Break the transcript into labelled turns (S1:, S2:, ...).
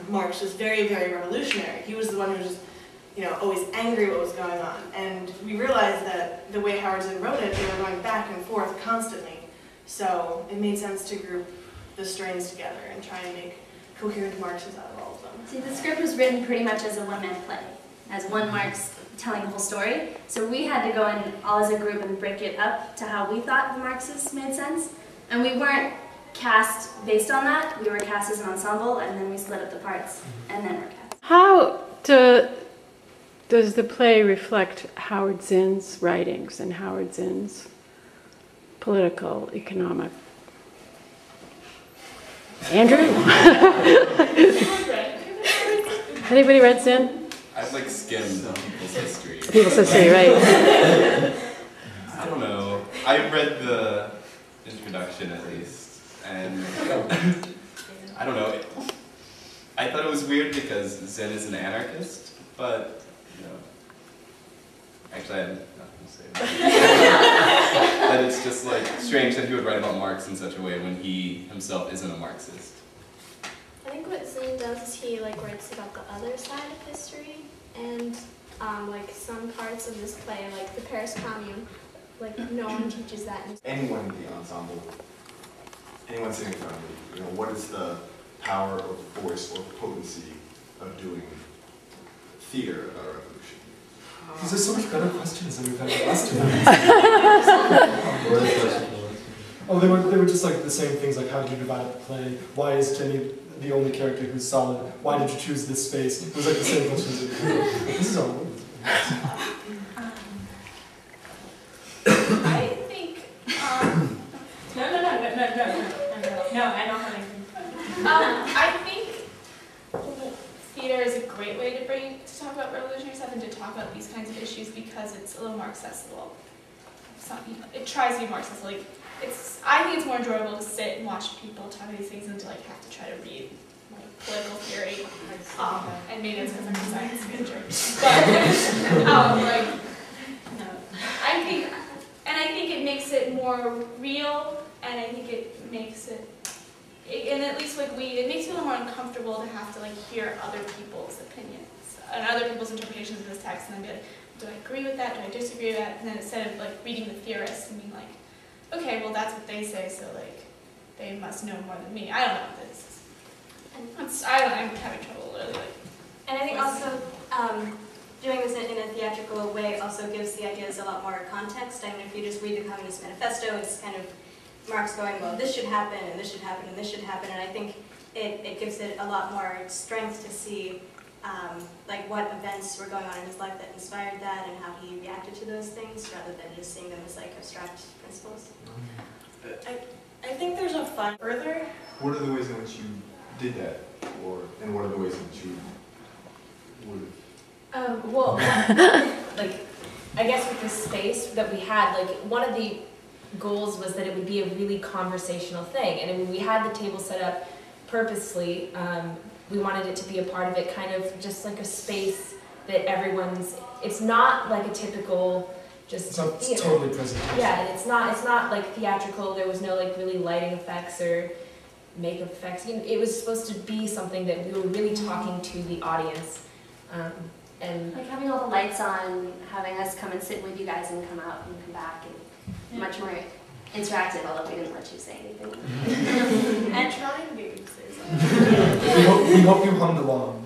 S1: Marx was very, very revolutionary. He was the one who was, always angry what was going on. And we realized that the way Howard Zinn wrote it, they were going back and forth constantly. So it made sense to group the strains together and try and make coherent Marxes out of all of them.
S2: See, the script was written pretty much as a one-man play, as one Marx telling the whole story. So we had to go in all as a group and break it up to how we thought the Marxists made sense. And we weren't cast based on that. We were cast as an ensemble, and then we split up the parts, and then we're cast.
S3: How does the play reflect Howard Zinn's writings and Howard Zinn's political, economic? Andrew? Anybody read Zinn?
S4: I've like skimmed people's history.
S3: People's history, right.
S4: I don't know. I read the introduction at least, and I don't know. I thought it was weird because Zinn is an anarchist, but actually I have nothing to say about it. That it's just like strange that he would write about Marx in such a way when he himself isn't a Marxist.
S5: I think what Zinn does is he writes about the other side of history, and some parts of this play, like the Paris Commune, no one teaches that.
S6: Anyone in the ensemble, anyone sitting in front of me, what is the power or force or potency of doing theater about a revolution?
S7: These are so much better questions than we've had last time. Oh, they were just like the same things, like how did you divide up the play? Why is Jenny the only character who's solid? Why did you choose this space? It was like the same questions. This is all.
S8: I think. No, I don't have anything. I think theater is a great way to talk about revolutionary stuff and to talk about these kinds of issues because it's a little more accessible. It tries to be more accessible. I think it's more enjoyable to sit and watch people talk about these things than to have to try to read political theory. And maybe it's because I'm a science major. But I think it makes it more real, and I think it makes it. And at least it makes you a little more uncomfortable to have to hear other people's opinions and other people's interpretations of this text, and then be like, do I agree with that? Do I disagree with that? And then instead of reading the theorists and being like, okay, well that's what they say, so they must know more than me. I don't know. I'm having trouble really.
S2: And I think also doing this in a theatrical way also gives the ideas a lot more context. I mean, if you just read the Communist Manifesto, it's kind of Marx going, well, this should happen, and this should happen, and this should happen, and I think it gives it a lot more strength to see what events were going on in his life that inspired that, and how he reacted to those things, rather than just seeing them as abstract principles.
S1: I think there's a fun further.
S6: What are the ways in which you did that, and what are the ways in which you would have?
S9: Well, I guess with the space that we had, one of the goals was that it would be a really conversational thing, and I mean, we had the table set up purposely. We wanted it to be a part of it, kind of just like a space that everyone's. It's not like a typical just theater.
S7: It's totally presentation.
S9: Yeah, and it's not theatrical. There was no really lighting effects or makeup effects. It was supposed to be something that we were really talking to the audience. And
S2: having all the lights on, having us come and sit with you guys and come out and come back, and much more interactive, although we didn't let you say anything.
S1: And trying to say something.
S7: We hope you hummed along.